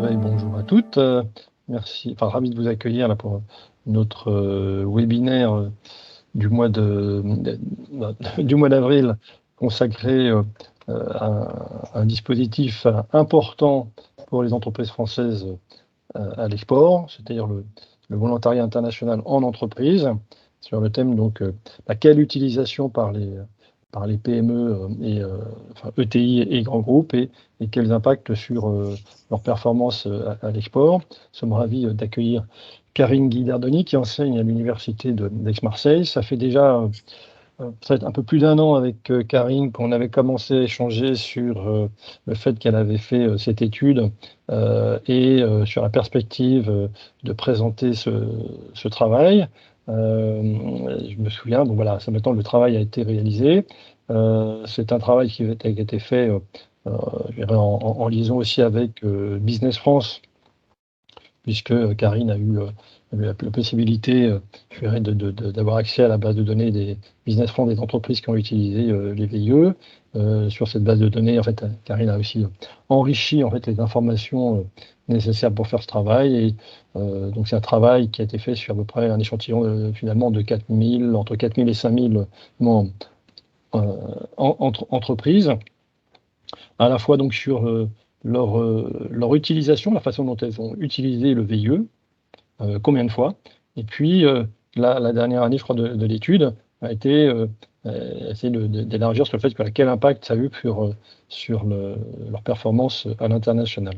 et bonjour à toutes. Merci, ravi de vous accueillir là, pour notre webinaire du mois d'avril consacré à un dispositif important pour les entreprises françaises à l'export, c'est-à-dire le volontariat international en entreprise, sur le thème donc quelle utilisation par les PME et ETI et grands groupes et quels impacts sur leur performance à l'export. Nous sommes ravis d'accueillir Karine Guidardoni qui enseigne à l'université d'Aix-Marseille. Ça fait déjà peut-être un peu plus d'un an avec Karine qu'on avait commencé à échanger sur le fait qu'elle avait fait cette étude et sur la perspective de présenter ce travail. Je me souviens, donc voilà, ça maintenant le travail a été réalisé. C'est un travail qui a été fait je dirais en liaison aussi avec Business France, puisque Karine a eu la possibilité je dirais, d'avoir accès à la base de données des Business France des entreprises qui ont utilisé les VIE. Sur cette base de données, en fait, Karine a aussi enrichi en fait, les informations nécessaires pour faire ce travail. Et donc, c'est un travail qui a été fait sur à peu près un échantillon finalement de entre 4000 et 5000 entreprises, à la fois donc sur leur utilisation, la façon dont elles ont utilisé le VIE, combien de fois, et puis la dernière année, je crois, de l'étude a été essayer d'élargir sur le fait quel impact ça a eu sur leur performance à l'international.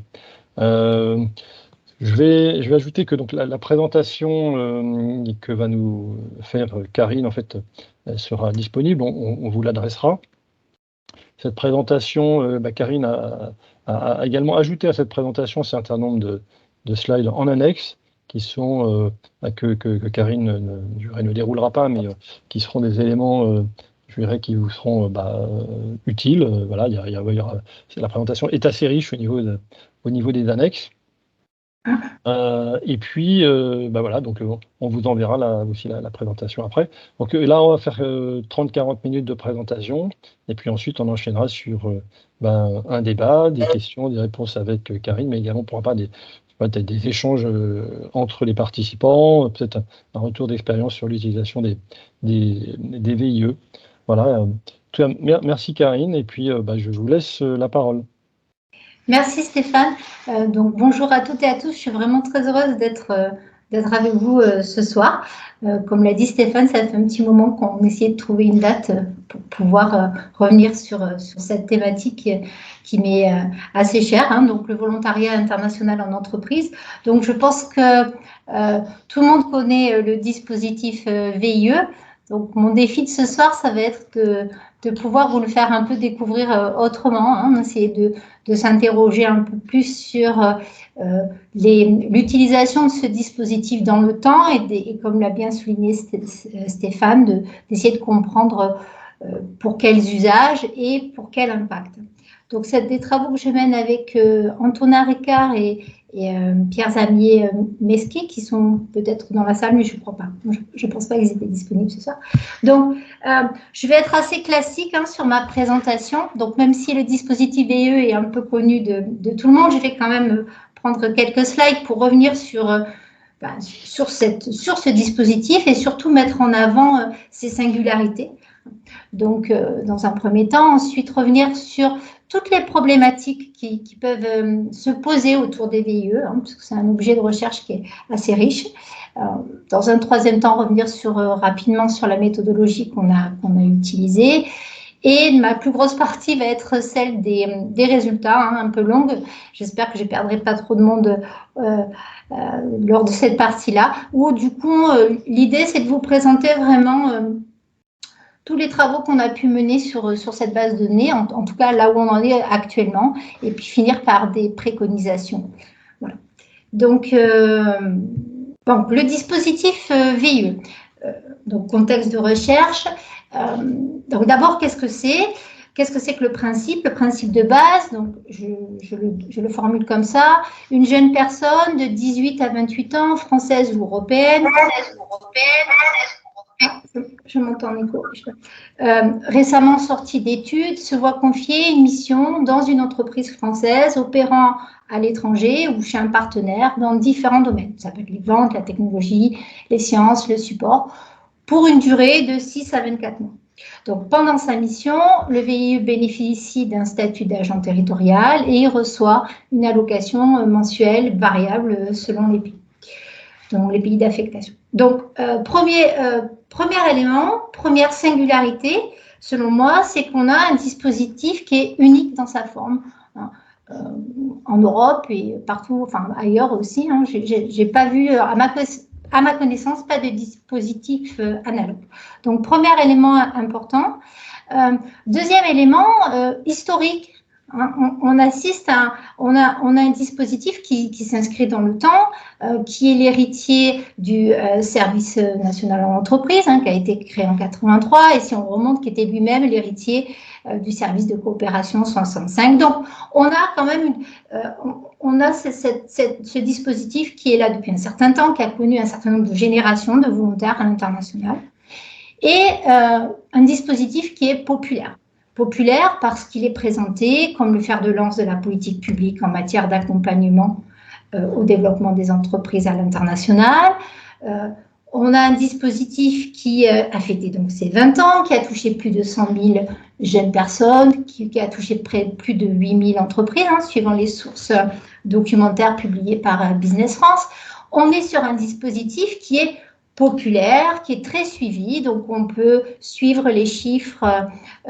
Je vais ajouter que donc, la présentation que va nous faire Karine, en fait, elle sera disponible, on vous l'adressera. Cette présentation, Karine a également ajouté à cette présentation un certain nombre de slides en annexe qui sont, que Karine ne déroulera pas, mais qui seront des éléments je dirais, qui vous seront utiles. Voilà, la présentation est assez riche au niveau des annexes. Et puis, voilà, donc on vous enverra aussi la présentation après. Donc là, on va faire 30-40 minutes de présentation, et puis ensuite, on enchaînera sur un débat, des questions, des réponses avec Karine, mais également pour peut-être des échanges entre les participants, peut-être un retour d'expérience sur l'utilisation des VIE. Voilà. Merci Karine, et puis je vous laisse la parole. Merci Stéphane. Donc bonjour à toutes et à tous. Je suis vraiment très heureuse d'être avec vous ce soir. Comme l'a dit Stéphane, ça fait un petit moment qu'on essayait de trouver une date pour pouvoir revenir sur cette thématique qui m'est assez chère, hein, donc le volontariat international en entreprise. Donc je pense que tout le monde connaît le dispositif VIE. Donc mon défi de ce soir, ça va être de pouvoir vous le faire un peu découvrir autrement, hein, essayer de s'interroger un peu plus sur l'utilisation de ce dispositif dans le temps et comme l'a bien souligné Stéphane, d'essayer de comprendre pour quels usages et pour quel impact. Donc, c'est des travaux que je mène avec Antonin Ricard et Pierre Zamier-Mesquet, qui sont peut-être dans la salle, mais je ne crois pas. Je ne pense pas qu'ils étaient disponibles ce soir. Donc, je vais être assez classique sur ma présentation. Donc, même si le dispositif VIE est un peu connu de tout le monde, je vais quand même prendre quelques slides pour revenir sur ce dispositif et surtout mettre en avant ses singularités. Donc, dans un premier temps, ensuite revenir sur toutes les problématiques qui peuvent se poser autour des VIE, parce que c'est un objet de recherche qui est assez riche. Dans un troisième temps, revenir rapidement sur la méthodologie qu'on a utilisée. Et ma plus grosse partie va être celle des résultats, un peu longue. J'espère que je ne perdrai pas trop de monde lors de cette partie-là. Où du coup, l'idée, c'est de vous présenter vraiment tous les travaux qu'on a pu mener sur cette base de données, en tout cas là où on en est actuellement, et puis finir par des préconisations. Voilà. Donc, le dispositif VIE, donc contexte de recherche. Donc d'abord, qu'est-ce que c'est ? Qu'est-ce que c'est que le principe ? Le principe de base, donc je le formule comme ça, une jeune personne de 18 à 28 ans, française ou européenne, je m'entends en écho. Récemment sortie d'études, se voit confier une mission dans une entreprise française opérant à l'étranger ou chez un partenaire dans différents domaines. Ça peut être les ventes, la technologie, les sciences, le support, pour une durée de 6 à 24 mois. Donc, pendant sa mission, le VIE bénéficie d'un statut d'agent territorial et il reçoit une allocation mensuelle variable selon les pays, donc les pays d'affectation. Donc, premier élément, première singularité, selon moi, c'est qu'on a un dispositif qui est unique dans sa forme. En Europe et partout, enfin ailleurs aussi, j'ai pas vu, à ma connaissance, pas de dispositif analogue. Donc, premier élément important. Deuxième élément, historique. On assiste on a un dispositif qui s'inscrit dans le temps, qui est l'héritier du service national en entreprise, qui a été créé en 83, et si on remonte, qui était lui-même l'héritier du service de coopération 65. Donc, on a quand même ce dispositif qui est là depuis un certain temps, qui a connu un certain nombre de générations de volontaires à l'international, et un dispositif qui est populaire. Populaire parce qu'il est présenté comme le fer de lance de la politique publique en matière d'accompagnement au développement des entreprises à l'international. On a un dispositif qui a fêté donc ses 20 ans, qui a touché plus de 100 000 jeunes personnes, qui a touché plus de 8 000 entreprises, suivant les sources documentaires publiées par Business France. On est sur un dispositif qui est populaire, qui est très suivi, donc on peut suivre les chiffres,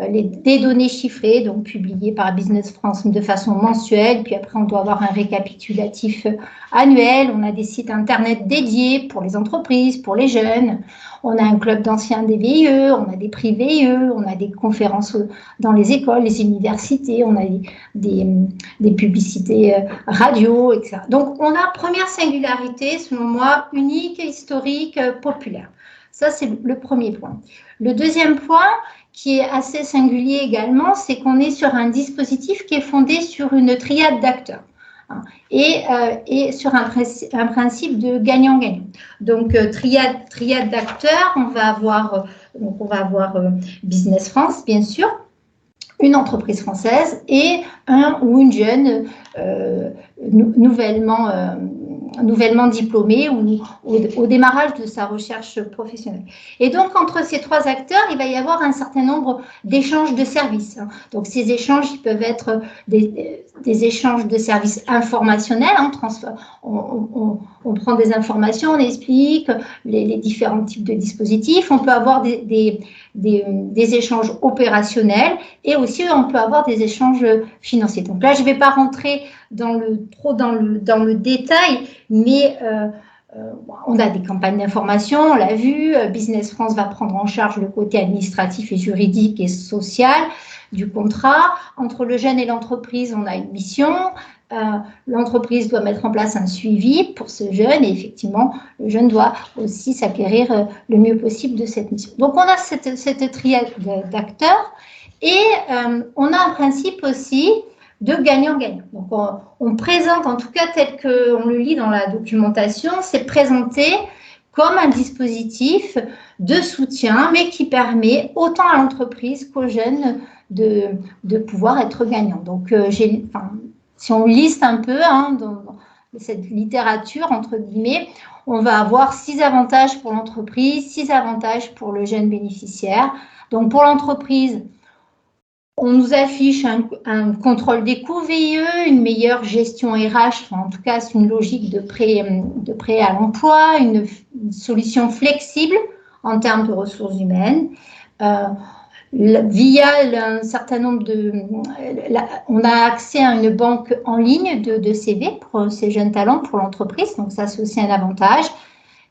des données chiffrées, donc publiées par Business France de façon mensuelle, puis après on doit avoir un récapitulatif annuel, on a des sites internet dédiés pour les entreprises, pour les jeunes, on a un club d'anciens des VIE, on a des prix VIE, on a des conférences dans les écoles, les universités, on a des publicités radio, etc. Donc on a première singularité, selon moi, unique, historique, populaire. Ça, c'est le premier point. Le deuxième point, qui est assez singulier également, c'est qu'on est sur un dispositif qui est fondé sur une triade d'acteurs et sur un principe de gagnant-gagnant. Donc, triade d'acteurs, on va avoir Business France, bien sûr, une entreprise française et un ou une jeune nouvellement diplômée ou au démarrage de sa recherche professionnelle. Et donc, entre ces trois acteurs, il va y avoir un certain nombre d'échanges de services. Donc, ces échanges, ils peuvent être des échanges de services informationnels. On prend des informations, on explique les différents types de dispositifs. On peut avoir des échanges opérationnels et aussi on peut avoir des échanges financiers. Donc là, je ne vais pas rentrer trop dans le détail, mais on a des campagnes d'information, on l'a vu, Business France va prendre en charge le côté administratif et juridique et social du contrat. Entre le jeune et l'entreprise, on a une mission. L'entreprise doit mettre en place un suivi pour ce jeune et effectivement, le jeune doit aussi s'acquérir le mieux possible de cette mission. Donc, on a cette triade d'acteurs et on a un principe aussi de gagnant-gagnant. Donc, on présente, en tout cas tel qu'on le lit dans la documentation, c'est présenté comme un dispositif de soutien, mais qui permet autant à l'entreprise qu'aux jeunes de pouvoir être gagnants. Donc, si on liste un peu dans cette littérature, entre guillemets, on va avoir 6 avantages pour l'entreprise, 6 avantages pour le jeune bénéficiaire. Donc, pour l'entreprise, on nous affiche un contrôle des coûts VIE, une meilleure gestion RH, en tout cas, c'est une logique de prêt à l'emploi, une solution flexible en termes de ressources humaines. Via un certain nombre on a accès à une banque en ligne de CV pour ces jeunes talents pour l'entreprise, donc ça c'est aussi un avantage.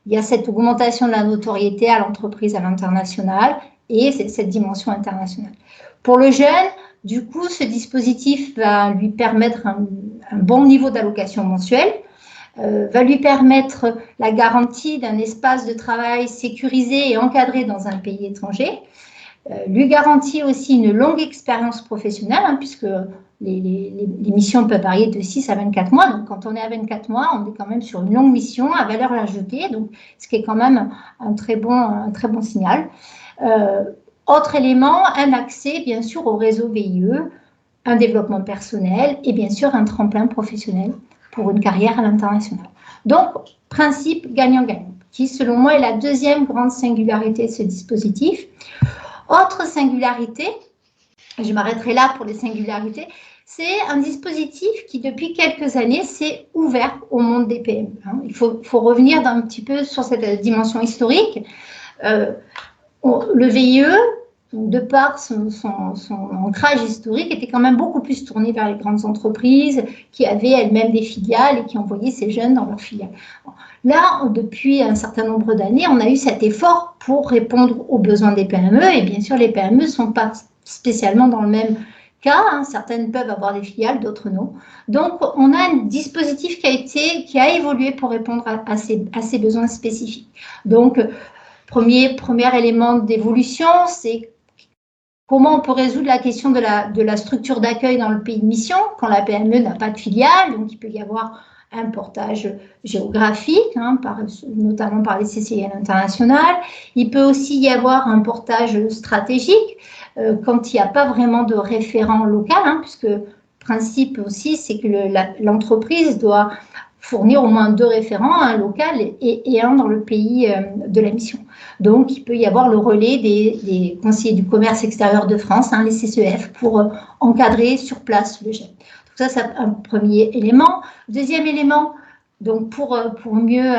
Il y a cette augmentation de la notoriété à l'entreprise à l'international et cette dimension internationale. Pour le jeune, du coup, ce dispositif va lui permettre un bon niveau d'allocation mensuelle, va lui permettre la garantie d'un espace de travail sécurisé et encadré dans un pays étranger, lui garantit aussi une longue expérience professionnelle, puisque les missions peuvent varier de 6 à 24 mois. Donc, quand on est à 24 mois, on est quand même sur une longue mission à valeur ajoutée, donc, ce qui est quand même un très bon signal. Autre élément, un accès, bien sûr, au réseau VIE, un développement personnel et bien sûr un tremplin professionnel pour une carrière à l'international. Donc, principe gagnant-gagnant, qui selon moi est la deuxième grande singularité de ce dispositif. Autre singularité, je m'arrêterai là pour les singularités, c'est un dispositif qui depuis quelques années s'est ouvert au monde des PME. Il faut revenir un petit peu sur cette dimension historique. Le VIE, de par son ancrage historique, était quand même beaucoup plus tourné vers les grandes entreprises qui avaient elles-mêmes des filiales et qui envoyaient ces jeunes dans leurs filiales. Là, depuis un certain nombre d'années, on a eu cet effort pour répondre aux besoins des PME et bien sûr, les PME ne sont pas spécialement dans le même cas. Certaines peuvent avoir des filiales, d'autres non. Donc, on a un dispositif qui a évolué pour répondre à ces besoins spécifiques. Donc, premier élément d'évolution, c'est comment on peut résoudre la question de la structure d'accueil dans le pays de mission quand la PME n'a pas de filiale. Donc, il peut y avoir un portage géographique, notamment par les CCIL internationales. Il peut aussi y avoir un portage stratégique quand il n'y a pas vraiment de référent local, puisque le principe aussi, c'est que l'entreprise doit fournir au moins 2 référents, un local et un dans le pays de la mission. Donc, il peut y avoir le relais des conseillers du commerce extérieur de France, les CCEF, pour encadrer sur place le jeune. Donc ça, c'est un premier élément. Deuxième élément, donc pour mieux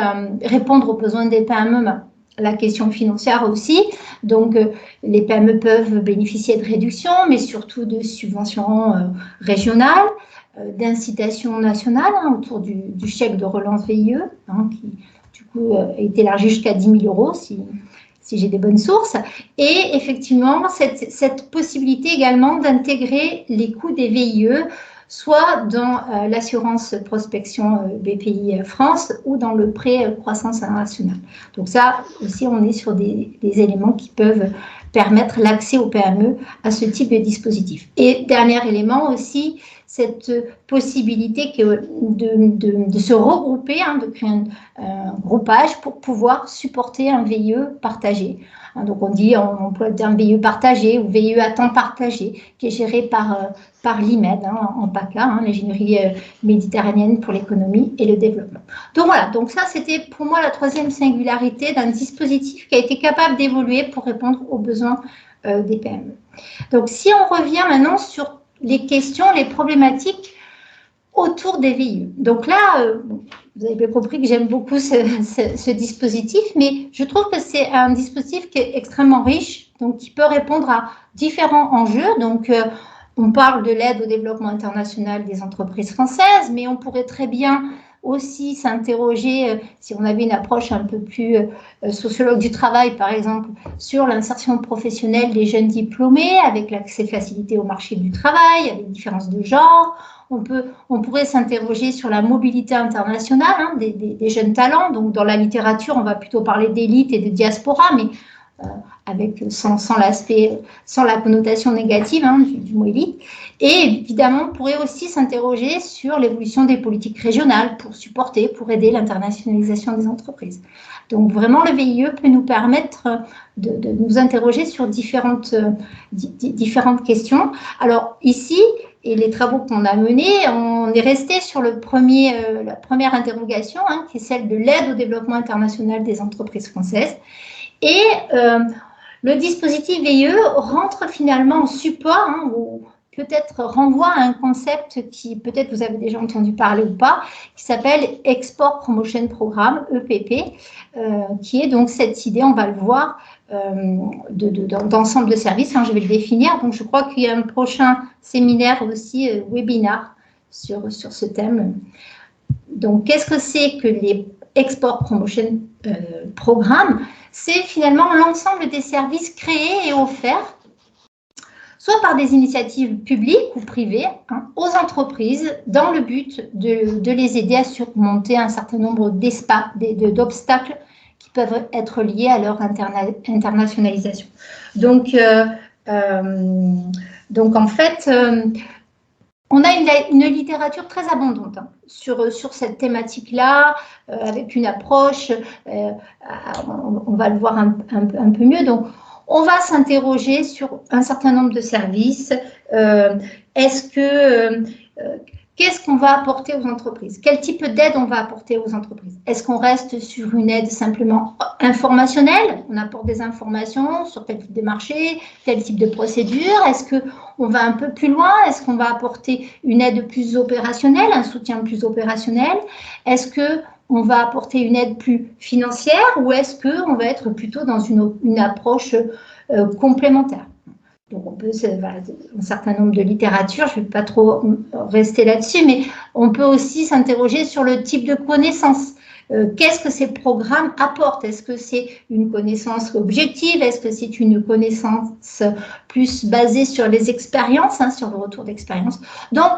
répondre aux besoins des PME, la question financière aussi. Donc, les PME peuvent bénéficier de réductions, mais surtout de subventions régionales, d'incitations nationales autour du chèque de relance VIE, qui du coup est élargi jusqu'à 10 000 euros si j'ai des bonnes sources. Et effectivement, cette possibilité également d'intégrer les coûts des VIE, soit dans l'assurance prospection BPI France ou dans le prêt croissance internationale. Donc ça aussi, on est sur des éléments qui peuvent permettre l'accès aux PME à ce type de dispositif. Et dernier élément aussi, cette possibilité de se regrouper, de créer un groupage pour pouvoir supporter un VIE partagé. Donc on emploie le terme VIE partagé ou VIE à temps partagé, qui est géré par l'IMED, en PACA, l'ingénierie méditerranéenne pour l'économie et le développement. Donc voilà, donc ça c'était pour moi la troisième singularité d'un dispositif qui a été capable d'évoluer pour répondre aux besoins des PME. Donc si on revient maintenant sur les questions, les problématiques autour des VIE. Donc là, vous avez bien compris que j'aime beaucoup ce dispositif, mais je trouve que c'est un dispositif qui est extrêmement riche, donc qui peut répondre à différents enjeux. Donc, on parle de l'aide au développement international des entreprises françaises, mais on pourrait très bien aussi s'interroger, si on avait une approche un peu plus sociologue du travail, par exemple, sur l'insertion professionnelle des jeunes diplômés, avec l'accès facilité au marché du travail, avec différences de genre. On pourrait s'interroger sur la mobilité internationale des jeunes talents. Donc, dans la littérature, on va plutôt parler d'élite et de diaspora, mais sans la connotation négative du mot élite. Et évidemment, on pourrait aussi s'interroger sur l'évolution des politiques régionales pour aider l'internationalisation des entreprises. Donc vraiment, le VIE peut nous permettre de nous interroger sur différentes questions. Alors ici, et les travaux qu'on a menés, on est resté sur la première interrogation, qui est celle de l'aide au développement international des entreprises françaises. Et le dispositif VIE rentre finalement en support, ou peut-être renvoie à un concept qui peut-être vous avez déjà entendu parler ou pas, qui s'appelle Export Promotion Programme, EPP, qui est donc cette idée, on va le voir, d'ensemble de services. Je vais le définir. Donc, je crois qu'il y a un prochain séminaire aussi, webinaire sur ce thème. Donc, qu'est-ce que c'est que les Export Promotion Programmes? C'est finalement l'ensemble des services créés et offerts, soit par des initiatives publiques ou privées, aux entreprises, dans le but de les aider à surmonter un certain nombre d'obstacles qui peuvent être liés à leur internationalisation. Donc en fait, on a une littérature très abondante sur cette thématique-là, avec une approche, on va le voir un peu mieux. Donc, on va s'interroger sur un certain nombre de services. Qu'est-ce qu'on va apporter aux entreprises? Quel type d'aide on va apporter aux entreprises? Est-ce qu'on reste sur une aide simplement informationnelle? On apporte des informations sur tel type de marché, tel type de procédure. Est-ce qu'on va un peu plus loin? Est-ce qu'on va apporter une aide plus opérationnelle, un soutien plus opérationnel? Est-ce qu'on va apporter une aide plus financière ou est-ce qu'on va être plutôt dans une approche complémentaire? Donc, on peut, voilà, un certain nombre de littératures, je ne vais pas trop rester là-dessus, mais on peut aussi s'interroger sur le type de connaissances. Qu'est-ce que ces programmes apportent? Est-ce que c'est une connaissance objective? Est-ce que c'est une connaissance plus basée sur les expériences, sur le retour d'expérience? Donc,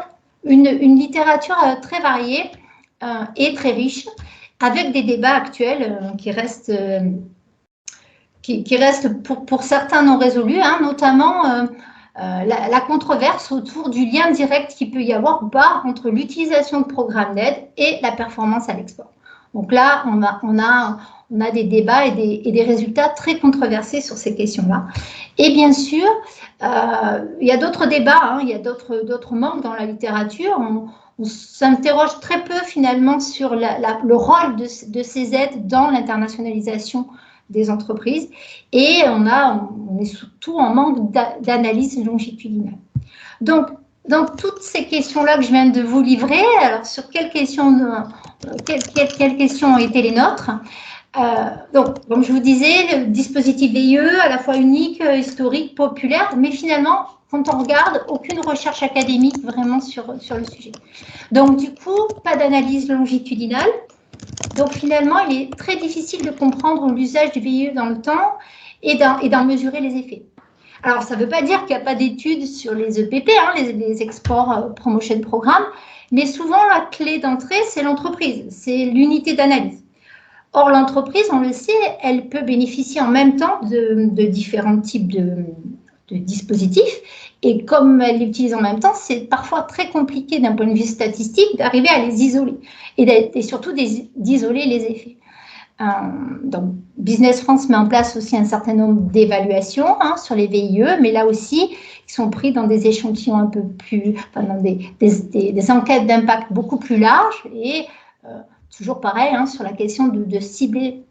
une littérature très variée et très riche, avec des débats actuels qui restent pour certains non résolus, notamment la controverse autour du lien direct qu'il peut y avoir ou pas entre l'utilisation de programmes d'aide et la performance à l'export. Donc là, on a des débats et des résultats très controversés sur ces questions-là. Et bien sûr, il y a d'autres débats, il y a d'autres manques dans la littérature. On s'interroge très peu finalement sur le rôle de ces aides dans l'internationalisation des entreprises et on est surtout en manque d'analyse longitudinale. Donc, dans toutes ces questions-là que je viens de vous livrer, alors sur quelles questions ont été les nôtres? Donc, comme je vous disais, le dispositif VIE, à la fois unique, historique, populaire, mais finalement, quand on regarde, aucune recherche académique vraiment sur le sujet. Donc, du coup, pas d'analyse longitudinale. Donc, finalement, il est très difficile de comprendre l'usage du VIE dans le temps et d'en mesurer les effets. Alors, ça ne veut pas dire qu'il n'y a pas d'études sur les EPP, les Export Promotion Programmes, mais souvent, la clé d'entrée, c'est l'entreprise, c'est l'unité d'analyse. Or, l'entreprise, on le sait, elle peut bénéficier en même temps de différents types de dispositifs. Et comme elle l'utilise en même temps, c'est parfois très compliqué d'un point de vue statistique d'arriver à les isoler et surtout d'isoler les effets. Donc, Business France met en place aussi un certain nombre d'évaluations sur les VIE, mais là aussi, ils sont pris dans des échantillons un peu plus, dans des enquêtes d'impact beaucoup plus larges et toujours pareil, sur la question de cibler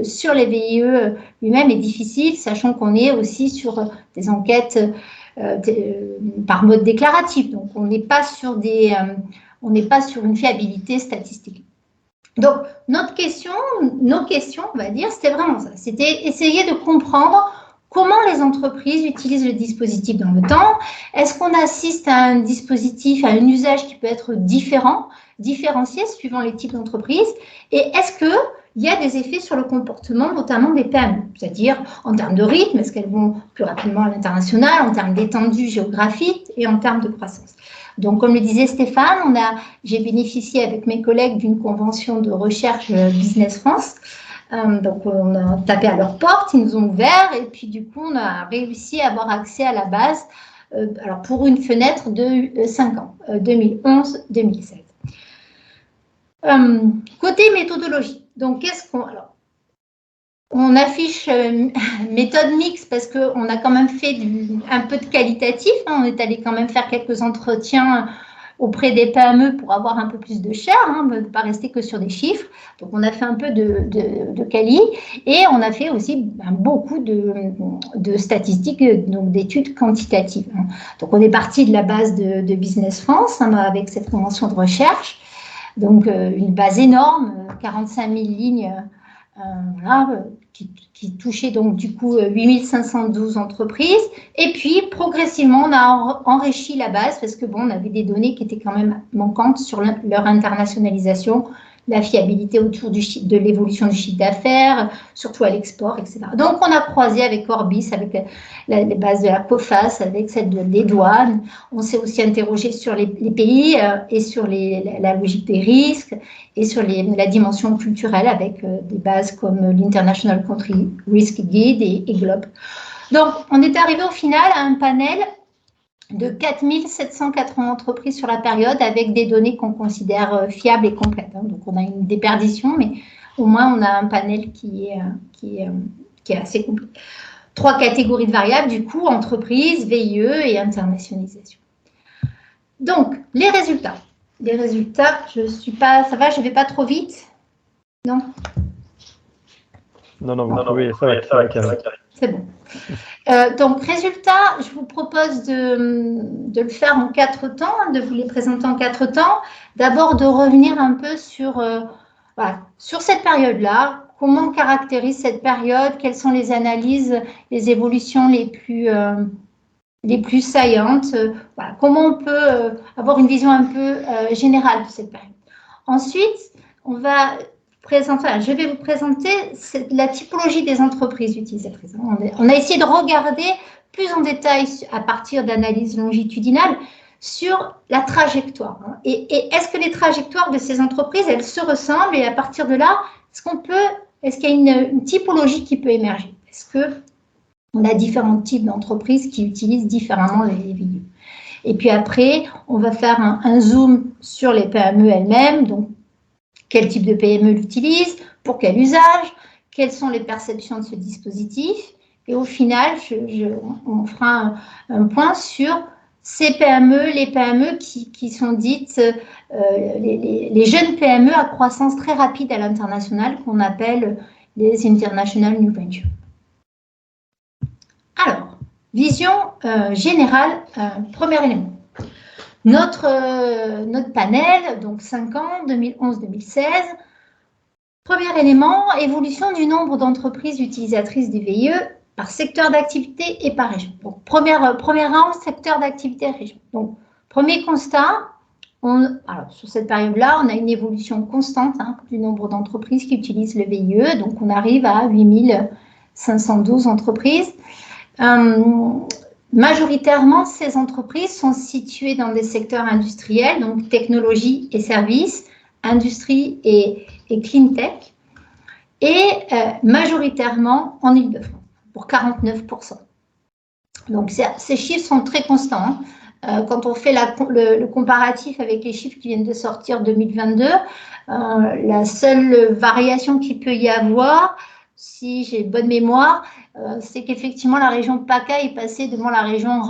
sur les VIE lui-même est difficile, sachant qu'on est aussi sur des enquêtes par mode déclaratif. Donc, on n'est pas sur une fiabilité statistique. Donc, nos questions, on va dire, c'était vraiment ça. C'était essayer de comprendre comment les entreprises utilisent le dispositif dans le temps. Est-ce qu'on assiste à un dispositif, à un usage qui peut être différencié suivant les types d'entreprises? Et est-ce qu'il y a des effets sur le comportement, notamment des PME, c'est-à-dire en termes de rythme, est-ce qu'elles vont plus rapidement à l'international, en termes d'étendue géographique et en termes de croissance? Donc, comme le disait Stéphane, j'ai bénéficié avec mes collègues d'une convention de recherche Business France. Donc, on a tapé à leur porte, ils nous ont ouvert et puis du coup, on a réussi à avoir accès à la base alors pour une fenêtre de 5 ans, 2011-2017. Côté méthodologie, donc on affiche méthode mixte parce qu'on a quand même fait un peu de qualitatif. On est allé quand même faire quelques entretiens auprès des PME pour avoir un peu plus de chair, ne pas rester que sur des chiffres. Donc, on a fait un peu de quali et on a fait aussi beaucoup de statistiques, donc d'études quantitatives. Donc, on est parti de la base de Business France avec cette convention de recherche. Donc, une base énorme, 45 000 lignes qui touchait donc du coup 8512 entreprises. Et puis, progressivement, on a enrichi la base parce que on avait des données qui étaient quand même manquantes sur leur internationalisation, la fiabilité autour de l'évolution du chiffre d'affaires, surtout à l'export, etc. Donc, on a croisé avec Orbis, avec les bases de la COFAS, avec celle des douanes. On s'est aussi interrogé sur les pays et sur la logique des risques et sur la dimension culturelle avec des bases comme l'International Country Risk Guide et GLOBE. Donc, on est arrivé au final à un panel de 4780 entreprises sur la période avec des données qu'on considère fiables et complètes. Donc, on a une déperdition, mais au moins, on a un panel qui est assez complet. 3 catégories de variables, du coup, entreprise, VIE et internationalisation. Donc, les résultats. Les résultats, ça va, je ne vais pas trop vite? Non? Non, vous pouvez, ça va. C'est bon. Donc, résultats, je vous propose de le faire en 4 temps, de vous les présenter en 4 temps. D'abord, de revenir un peu sur cette période-là. Comment on caractérise cette période? Quelles sont les analyses, les évolutions les plus saillantes? Comment on peut avoir une vision un peu générale de cette période. Ensuite, je vais vous présenter la typologie des entreprises utilisatrices. On a essayé de regarder plus en détail à partir d'analyses longitudinales sur la trajectoire. Et est-ce que les trajectoires de ces entreprises, elles se ressemblent? Et à partir de là, est-ce qu'il y a une typologie qui peut émerger? Est-ce qu'on a différents types d'entreprises qui utilisent différemment les VIE? Et puis après, on va faire un zoom sur les PME elles-mêmes. Donc, quel type de PME l'utilise? Pour quel usage? Quelles sont les perceptions de ce dispositif? Et au final, on fera un point sur ces PME, les PME qui sont dites les jeunes PME à croissance très rapide à l'international, qu'on appelle les International New Ventures. Alors, vision générale, premier élément. Notre panel, donc 5 ans, 2011-2016. Premier élément, évolution du nombre d'entreprises utilisatrices des VIE par secteur d'activité et par région. Donc, premier rang, secteur d'activité et région. Donc, premier constat, sur cette période-là, on a une évolution constante du nombre d'entreprises qui utilisent le VIE. Donc, on arrive à 8512 entreprises. Majoritairement, ces entreprises sont situées dans des secteurs industriels, donc technologie et services, industrie et clean tech, et majoritairement en Île-de-France, pour 49%. Donc, ces chiffres sont très constants. Quand on fait le comparatif avec les chiffres qui viennent de sortir 2022, la seule variation qu'il peut y avoir, si j'ai bonne mémoire, c'est qu'effectivement la région PACA est passée devant la région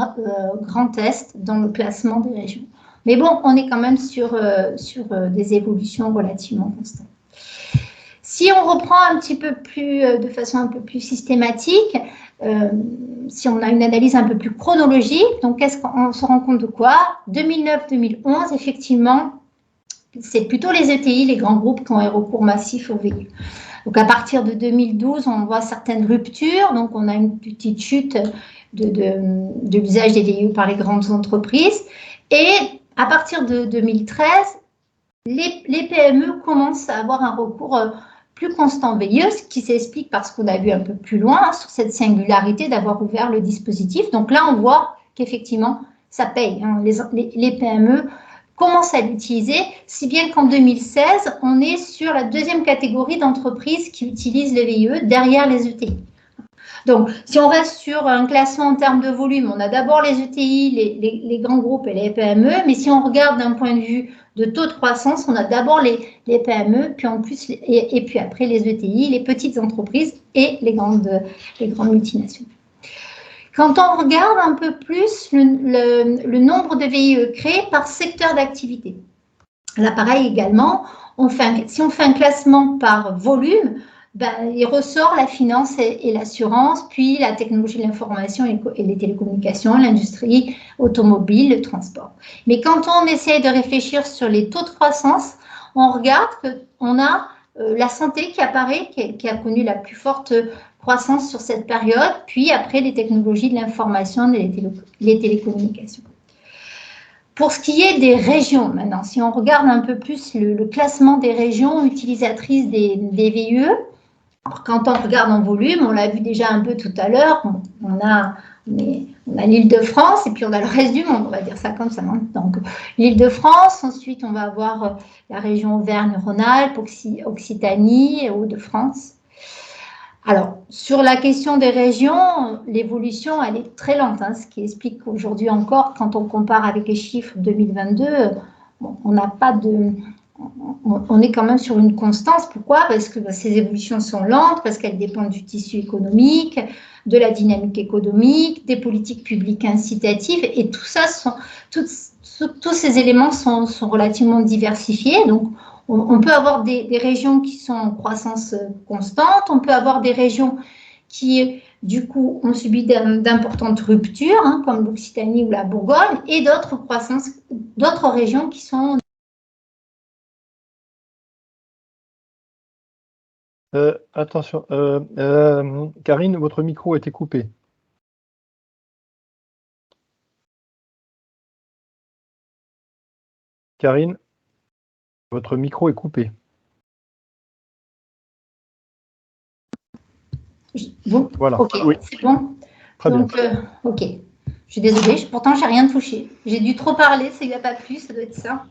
Grand Est dans le classement des régions. Mais bon, on est quand même sur des évolutions relativement constantes. Si on reprend un petit peu plus, de façon un peu plus systématique, si on a une analyse un peu plus chronologique, donc qu'est-ce qu'on se rend compte de quoi? 2009-2011, effectivement, c'est plutôt les ETI, les grands groupes qui ont un recours massif au VIE. Donc, à partir de 2012, on voit certaines ruptures. Donc, on a une petite chute de l'usage des VIE par les grandes entreprises. Et à partir de 2013, les PME commencent à avoir un recours plus constant au VIE, ce qui s'explique parce qu'on a vu un peu plus loin sur cette singularité d'avoir ouvert le dispositif. Donc là, on voit qu'effectivement, ça paye. Les PME commencent à l'utiliser, si bien qu'en 2016, on est sur la deuxième catégorie d'entreprises qui utilisent le VIE derrière les ETI. Donc, si on reste sur un classement en termes de volume, on a d'abord les ETI, les grands groupes et les PME, mais si on regarde d'un point de vue de taux de croissance, on a d'abord les PME, puis en plus, et puis après les ETI, les petites entreprises et les grandes multinationales. Quand on regarde un peu plus le nombre de VIE créés par secteur d'activité, là pareil également, si on fait un classement par volume, il ressort la finance et l'assurance, puis la technologie de l'information et les télécommunications, l'industrie automobile, le transport. Mais quand on essaie de réfléchir sur les taux de croissance, on regarde qu'on a la santé qui apparaît, qui a connu la plus forte croissance sur cette période, puis après les technologies de l'information et les télécommunications. Pour ce qui est des régions, maintenant, si on regarde un peu plus le classement des régions utilisatrices des VIE, alors, quand on regarde en volume, on l'a vu déjà un peu tout à l'heure, on a l'Île-de-France et puis on a le reste du monde, on va dire ça comme ça. Donc, l'Île-de-France, ensuite on va avoir la région Auvergne-Rhône-Alpes, Occitanie et Hauts-de-France. Alors, sur la question des régions, l'évolution, elle est très lente, ce qui explique qu'aujourd'hui encore, quand on compare avec les chiffres 2022, on n'a pas on est quand même sur une constance. Pourquoi? Parce que ces évolutions sont lentes, parce qu'elles dépendent du tissu économique, de la dynamique économique, des politiques publiques incitatives, et tout ça, tous ces éléments sont relativement diversifiés. Donc, on peut avoir des régions qui sont en croissance constante, on peut avoir des régions qui, du coup, ont subi d'importantes ruptures, hein, comme l'Occitanie ou la Bourgogne, et d'autres régions qui sont... Attention, Karine, votre micro a été coupé. Karine, votre micro est coupé. Bon, voilà. Ok, oui. C'est bon. Très donc, bien. Ok. Je suis désolée, pourtant, je n'ai rien touché. J'ai dû trop parler, il n'y a pas plus, ça doit être ça.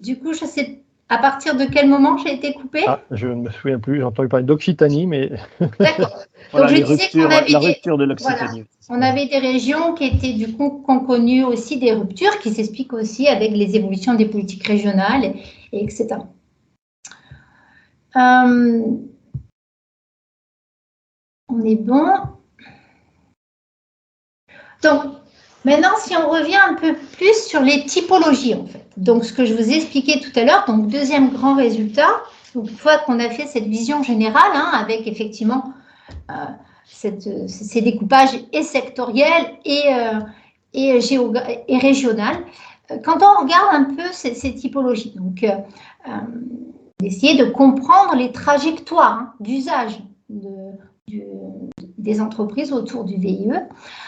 Du coup, je sais à partir de quel moment j'ai été coupée. Je ne me souviens plus, j'ai entendu parler d'Occitanie, mais... D'accord. Voilà, donc, je disais qu'on avait la rupture de l'Occitanie. Voilà, on avait des régions qui étaient, du coup, qui ont connu aussi des ruptures, qui s'expliquent aussi avec les évolutions des politiques régionales, etc. On est bon. Donc, maintenant, si on revient un peu plus sur les typologies, en fait. Donc, ce que je vous ai expliqué tout à l'heure, donc deuxième grand résultat, donc, une fois qu'on a fait cette vision générale, hein, avec effectivement ces découpages et sectoriels et régional, quand on regarde un peu ces typologies, donc d'essayer de comprendre les trajectoires hein, d'usage des entreprises autour du VIE,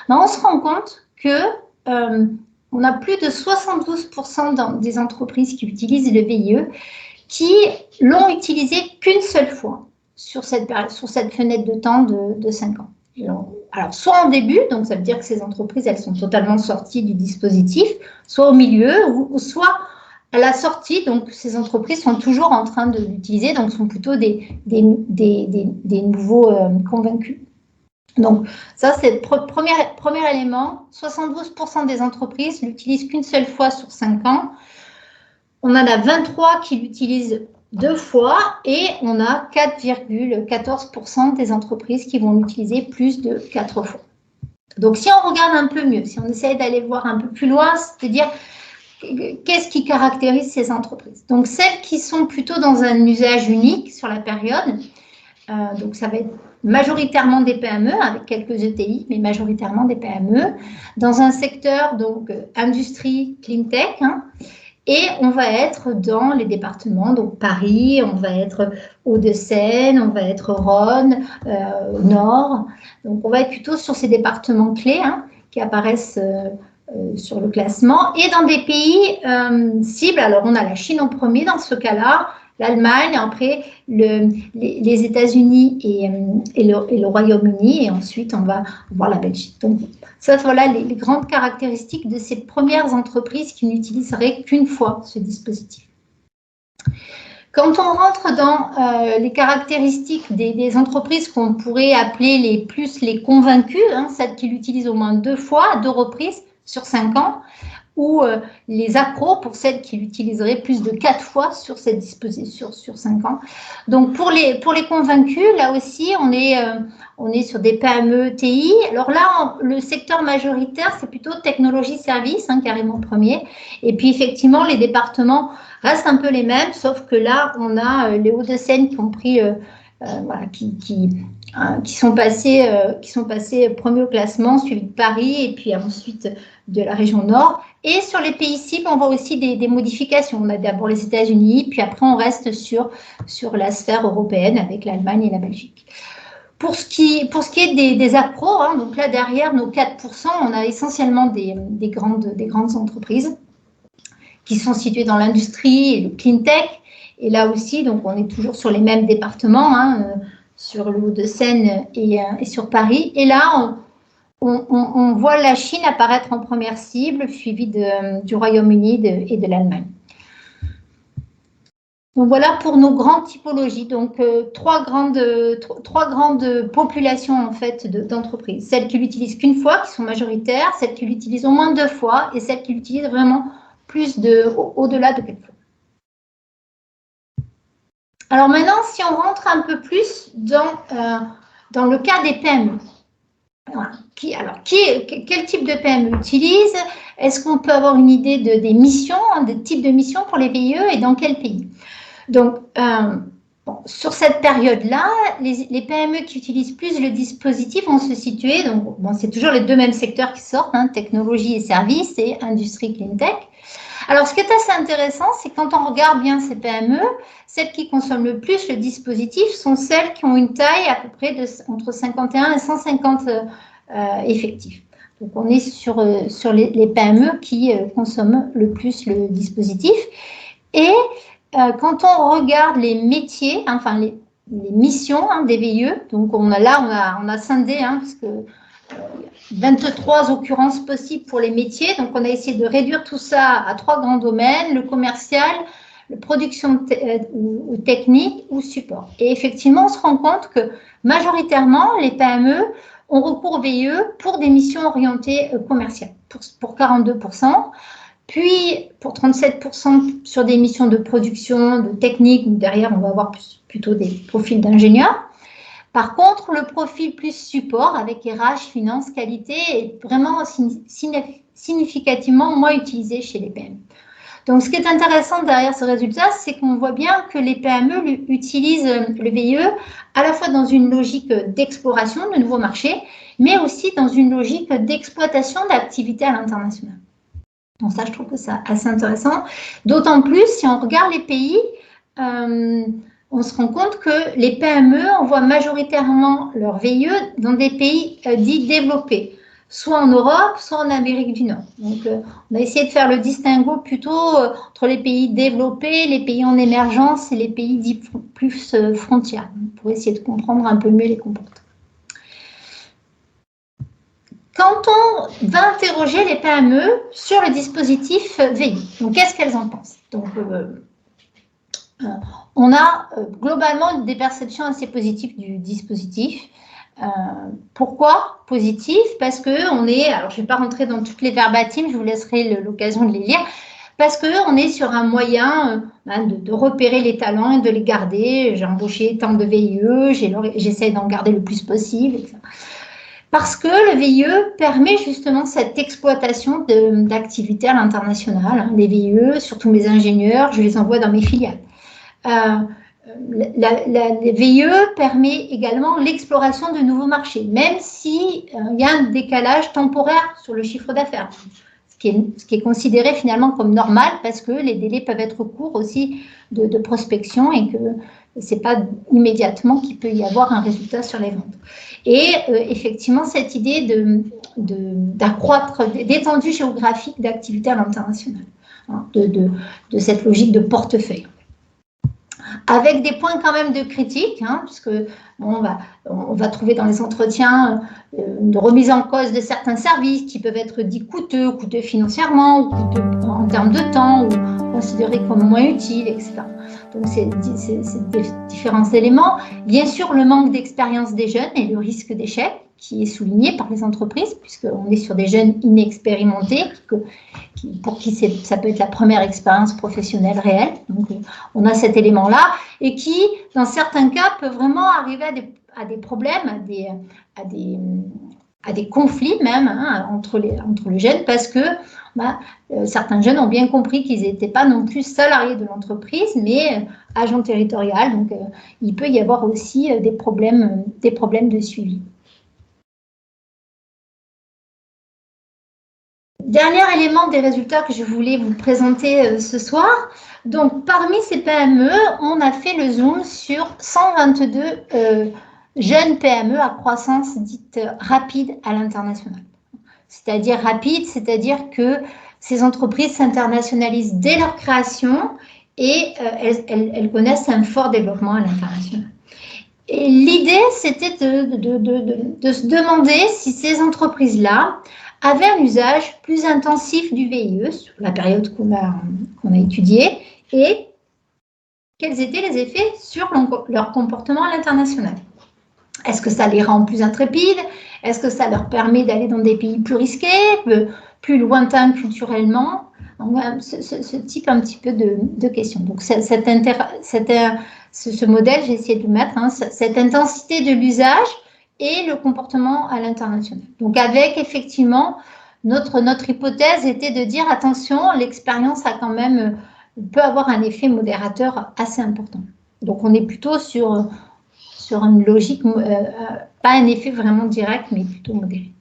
on se rend compte que on a plus de 72% des entreprises qui utilisent le VIE qui l'ont utilisé qu'une seule fois sur cette fenêtre de temps de 5 ans. Alors, soit en début, donc ça veut dire que ces entreprises, elles sont totalement sorties du dispositif, soit au milieu, ou soit à la sortie, donc ces entreprises sont toujours en train de l'utiliser, donc sont plutôt des nouveaux convaincus. Donc, ça, c'est le premier élément. 72% des entreprises l'utilisent qu'une seule fois sur 5 ans. On en a 23 qui l'utilisent 2 fois et on a 4,14% des entreprises qui vont l'utiliser plus de 4 fois. Donc, si on regarde un peu mieux, si on essaye d'aller voir un peu plus loin, c'est-à-dire qu'est-ce qui caractérise ces entreprises? Donc, celles qui sont plutôt dans un usage unique sur la période, donc ça va être majoritairement des PME, avec quelques ETI, mais majoritairement des PME, dans un secteur, donc, industrie, clean tech, hein, et on va être dans les départements, donc Paris, on va être Hauts-de-Seine, on va être Rhône, Nord. Donc, on va être plutôt sur ces départements clés hein, qui apparaissent sur le classement. Et dans des pays cibles, alors on a la Chine en premier dans ce cas-là, l'Allemagne, après les États-Unis et le Royaume-Uni, et ensuite on va voir la Belgique. Donc, ça, voilà les grandes caractéristiques de ces premières entreprises qui n'utiliseraient qu'une fois ce dispositif. Quand on rentre dans les caractéristiques des entreprises qu'on pourrait appeler les convaincus, hein, celles qui l'utilisent au moins 2 fois, 2 reprises sur 5 ans, ou les accros pour celles qui l'utiliseraient plus de 4 fois sur cette disposition sur 5 ans. Donc, pour les convaincus, là aussi, on est sur des PME, TI. Alors là, le secteur majoritaire, c'est plutôt technologie-service, hein, carrément premier. Et puis, effectivement, les départements restent un peu les mêmes, sauf que là, on a les Hauts-de-Seine qui ont pris, voilà, qui sont passés premiers au classement, suivi de Paris, et puis ensuite de la région Nord. Et sur les pays cibles, on voit aussi des modifications. On a d'abord les États-Unis, puis après on reste sur la sphère européenne avec l'Allemagne et la Belgique. Pour ce qui est des appros, hein, donc là derrière nos 4%, on a essentiellement des grandes entreprises qui sont situées dans l'industrie et le clean tech. Et là aussi, donc on est toujours sur les mêmes départements, hein, sur le Hauts-de-Seine et sur Paris. Et là, on voit la Chine apparaître en première cible, suivie du Royaume-Uni et de l'Allemagne. Donc voilà pour nos grandes typologies. Donc 3 grandes populations en fait d'entreprises. Celles qui l'utilisent qu'une fois, qui sont majoritaires, celles qui l'utilisent au moins 2 fois et celles qui l'utilisent vraiment au-delà de 4 fois. Alors maintenant, si on rentre un peu plus dans le cas des PME, voilà. Quel type de PME utilise? Est-ce qu'on peut avoir une idée des missions, des types de missions pour les VIE et dans quel pays? Donc, sur cette période-là, les PME qui utilisent plus le dispositif vont se situer, donc c'est toujours les deux mêmes secteurs qui sortent, technologie et services et industrie clean tech. Alors, ce qui est assez intéressant, c'est quand on regarde bien ces PME, celles qui consomment le plus le dispositif sont celles qui ont une taille à peu près entre 51 et 150 effectifs. Donc, on est sur les PME qui consomment le plus le dispositif. Et quand on regarde les métiers, enfin les missions des VIE, donc on a scindé, parce que 23 occurrences possibles pour les métiers. Donc, on a essayé de réduire tout ça à 3 grands domaines, le commercial, la production ou technique ou support. Et effectivement, on se rend compte que majoritairement, les PME ont recours au VIE pour des missions orientées commerciales, pour 42%, puis pour 37% sur des missions de production, de technique, où derrière, on va avoir plutôt des profils d'ingénieurs. Par contre, le profil plus support avec RH, finance, qualité est vraiment significativement moins utilisé chez les PME. Donc, ce qui est intéressant derrière ce résultat, c'est qu'on voit bien que les PME utilisent le VIE à la fois dans une logique d'exploration de nouveaux marchés, mais aussi dans une logique d'exploitation d'activités à l'international. Donc ça, je trouve que c'est assez intéressant. D'autant plus, si on regarde les pays, on se rend compte que les PME envoient majoritairement leur VIE dans des pays dits développés, soit en Europe, soit en Amérique du Nord. Donc, on a essayé de faire le distinguo plutôt entre les pays développés, les pays en émergence et les pays dits plus frontières, pour essayer de comprendre un peu mieux les comportements. Quand on va interroger les PME sur le dispositif VIE, donc qu'est-ce qu'elles en pensent? Donc, on a globalement des perceptions assez positives du dispositif. Pourquoi positif? Parce que on est, alors je ne vais pas rentrer dans toutes les verbatims, je vous laisserai l'occasion de les lire, parce qu'on est sur un moyen de repérer les talents et de les garder. J'ai embauché tant de VIE, j'essaie d'en garder le plus possible, etc. Parce que le VIE permet justement cette exploitation d'activités à l'international. Les VIE, surtout mes ingénieurs, je les envoie dans mes filiales. Les VIE permet également l'exploration de nouveaux marchés, même s'il y a un décalage temporaire sur le chiffre d'affaires, ce qui est considéré finalement comme normal parce que les délais peuvent être courts aussi de prospection et que ce n'est pas immédiatement qu'il peut y avoir un résultat sur les ventes. Et effectivement, cette idée d'accroître d'étendue géographique d'activité à l'international, de cette logique de portefeuille. Avec des points quand même de critique, puisque on va trouver dans les entretiens une remise en cause de certains services qui peuvent être dits coûteux financièrement, ou coûteux en termes de temps, ou considérés comme moins utiles, etc. Donc, c'est différents éléments. Bien sûr, le manque d'expérience des jeunes et le risque d'échec qui est souligné par les entreprises, puisqu'on est sur des jeunes inexpérimentés, pour qui ça peut être la première expérience professionnelle réelle. Donc, on a cet élément-là, et qui, dans certains cas, peut vraiment arriver à des problèmes, à des conflits même entre les jeunes, parce que certains jeunes ont bien compris qu'ils n'étaient pas non plus salariés de l'entreprise, mais agents territoriaux. Donc, il peut y avoir aussi des problèmes de suivi. Dernier élément des résultats que je voulais vous présenter ce soir. Donc, parmi ces PME, on a fait le zoom sur 122 jeunes PME à croissance dite rapide à l'international. C'est-à-dire rapide, c'est-à-dire que ces entreprises s'internationalisent dès leur création et elles connaissent un fort développement à l'international. Et l'idée, c'était de se demander si ces entreprises-là avaient un usage plus intensif du VIE sur la période qu'on a étudiée et quels étaient les effets sur leur comportement à l'international. Est-ce que ça les rend plus intrépides? Est-ce que ça leur permet d'aller dans des pays plus risqués, plus lointains culturellement? Donc, ce type un petit peu de questions. Donc, cette ce modèle, j'ai essayé de le mettre, hein, cette intensité de l'usage et le comportement à l'international. Donc avec effectivement, notre hypothèse était de dire attention, l'expérience a quand même, peut avoir un effet modérateur assez important. Donc on est plutôt sur une logique, pas un effet vraiment direct, mais plutôt modéré.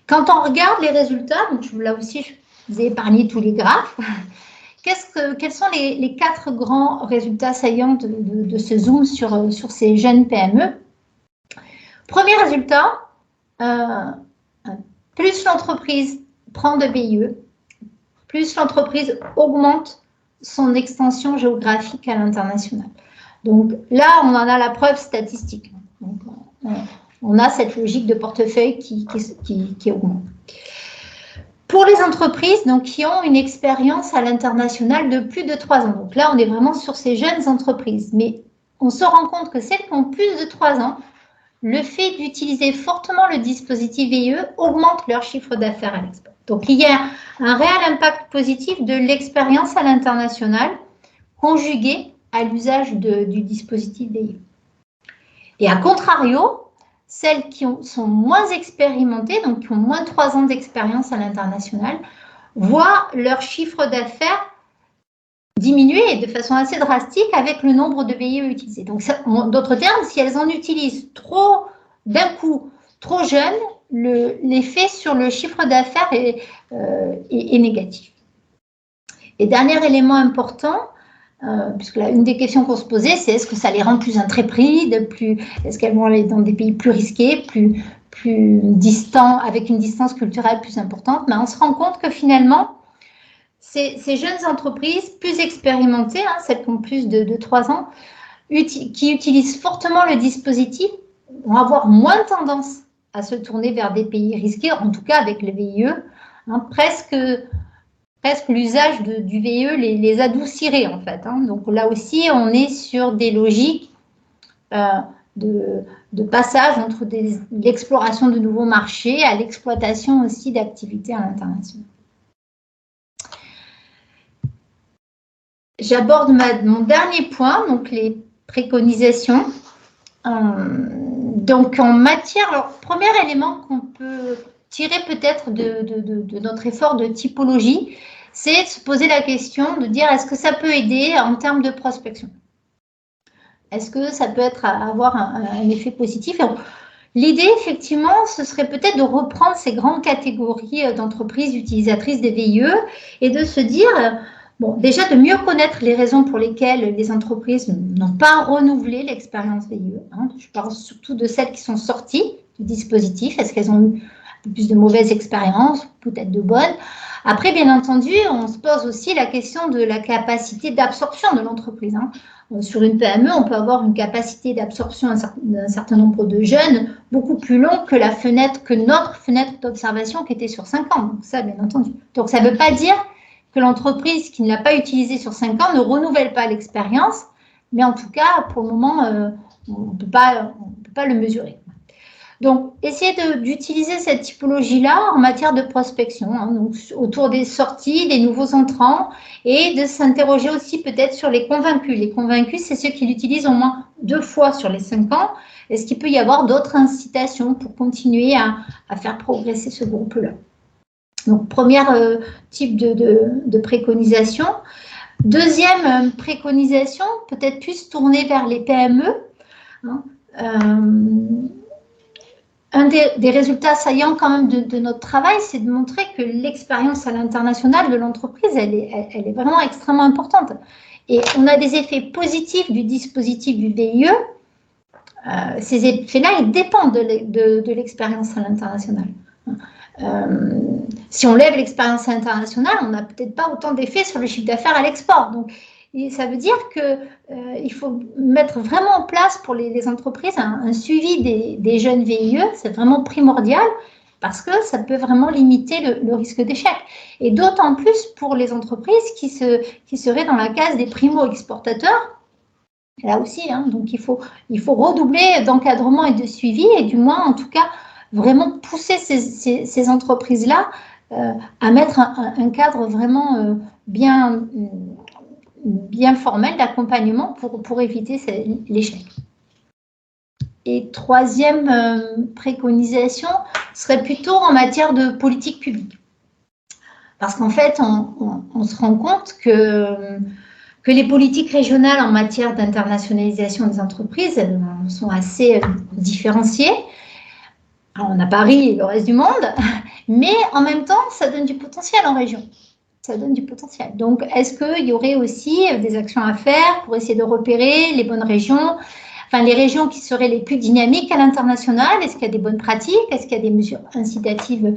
Quand on regarde les résultats, donc là aussi je vous ai épargné tous les graphes, quels sont les 4 grands résultats saillants de ce zoom sur ces jeunes PME? Premier résultat, plus l'entreprise prend de VIE, plus l'entreprise augmente son extension géographique à l'international. Donc là, on en a la preuve statistique. Donc, on a cette logique de portefeuille qui augmente. Pour les entreprises donc, qui ont une expérience à l'international de plus de 3 ans, donc là, on est vraiment sur ces jeunes entreprises, mais on se rend compte que celles qui ont plus de 3 ans, le fait d'utiliser fortement le dispositif VIE augmente leur chiffre d'affaires à l'export. Donc, il y a un réel impact positif de l'expérience à l'international conjugué à l'usage du dispositif VIE. Et à contrario, celles qui sont moins expérimentées, donc qui ont moins de 3 ans d'expérience à l'international, voient leur chiffre d'affaires diminuer de façon assez drastique avec le nombre de VIE utilisés. Donc, en d'autres termes, si elles en utilisent trop d'un coup, trop jeune, l'effet sur le chiffre d'affaires est négatif. Et dernier élément important, puisque là, une des questions qu'on se posait, c'est est-ce que ça les rend plus intrépides, est-ce qu'elles vont aller dans des pays plus risqués, plus distants, avec une distance culturelle plus importante? Mais on se rend compte que finalement, ces jeunes entreprises plus expérimentées, hein, celles qui ont plus de 3 ans, qui utilisent fortement le dispositif, vont avoir moins tendance à se tourner vers des pays risqués, en tout cas avec le VIE, hein, presque l'usage du VIE les adoucirait en fait. Hein. Donc là aussi, on est sur des logiques de passage entre l'exploration de nouveaux marchés à l'exploitation aussi d'activités à l'international. J'aborde mon dernier point, donc les préconisations. Donc en matière, alors premier élément qu'on peut tirer peut-être de notre effort de typologie, c'est de se poser la question de dire est-ce que ça peut aider en termes de prospection? Est-ce que ça peut avoir un effet positif? L'idée, effectivement, ce serait peut-être de reprendre ces grandes catégories d'entreprises utilisatrices des VIE et de se dire, bon, déjà de mieux connaître les raisons pour lesquelles les entreprises n'ont pas renouvelé l'expérience VIE. Hein. Je parle surtout de celles qui sont sorties du dispositif. Est-ce qu'elles ont eu plus de mauvaises expériences, peut-être de bonnes? Après, bien entendu, on se pose aussi la question de la capacité d'absorption de l'entreprise. Hein. Sur une PME, on peut avoir une capacité d'absorption d'un certain nombre de jeunes beaucoup plus long que notre fenêtre d'observation qui était sur 5 ans. Donc ça, bien entendu. Donc ça ne veut pas dire que l'entreprise qui ne l'a pas utilisé sur 5 ans ne renouvelle pas l'expérience, mais en tout cas, pour le moment, on ne peut pas le mesurer. Donc, essayez d'utiliser cette typologie-là en matière de prospection, hein, donc autour des sorties, des nouveaux entrants, et de s'interroger aussi peut-être sur les convaincus. Les convaincus, c'est ceux qui l'utilisent au moins 2 fois sur les 5 ans. Est-ce qu'il peut y avoir d'autres incitations pour continuer à faire progresser ce groupe-là? Donc, premier type de préconisation. Deuxième préconisation, peut-être plus tournée vers les PME. Hein, un des résultats saillants quand même de notre travail, c'est de montrer que l'expérience à l'international de l'entreprise, elle est vraiment extrêmement importante. Et on a des effets positifs du dispositif du VIE. Ces effets-là, ils dépendent de l'expérience à l'international. Si on lève l'expérience internationale, on n'a peut-être pas autant d'effets sur le chiffre d'affaires à l'export. Donc, ça veut dire qu'il faut mettre vraiment en place pour les entreprises un suivi des jeunes VIE. C'est vraiment primordial parce que ça peut vraiment limiter le risque d'échec. Et d'autant plus pour les entreprises qui seraient dans la case des primo-exportateurs. Là aussi, hein, donc il faut redoubler d'encadrement et de suivi et du moins, en tout cas, vraiment pousser ces entreprises-là à mettre un cadre vraiment bien bien formelle d'accompagnement pour éviter l'échec. Et troisième préconisation serait plutôt en matière de politique publique. Parce qu'en fait, on se rend compte que les politiques régionales en matière d'internationalisation des entreprises sont assez différenciées. Alors, on a Paris et le reste du monde, mais en même temps, ça donne du potentiel en région. Ça donne du potentiel. Donc, est-ce qu'il y aurait aussi des actions à faire pour essayer de repérer les bonnes régions, enfin les régions qui seraient les plus dynamiques à l'international? Est-ce qu'il y a des bonnes pratiques? Est-ce qu'il y a des mesures incitatives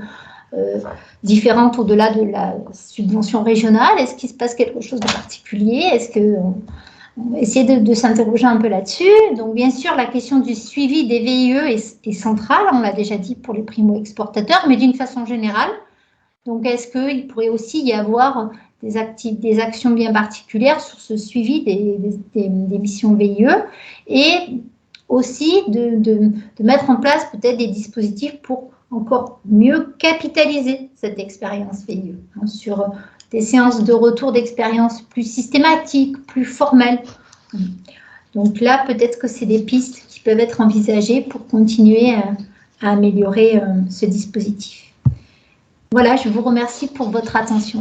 différentes au-delà de la subvention régionale? Est-ce qu'il se passe quelque chose de particulier? Est-ce que essayer de s'interroger un peu là-dessus. Donc, bien sûr, la question du suivi des VIE est centrale, on l'a déjà dit pour les primo-exportateurs, mais d'une façon générale. Donc, est-ce qu'il pourrait aussi y avoir des actions bien particulières sur ce suivi des missions VIE et aussi de mettre en place peut-être des dispositifs pour encore mieux capitaliser cette expérience VIE sur des séances de retour d'expérience plus systématiques, plus formelles. Donc là, peut-être que c'est des pistes qui peuvent être envisagées pour continuer à améliorer ce dispositif. Voilà, je vous remercie pour votre attention.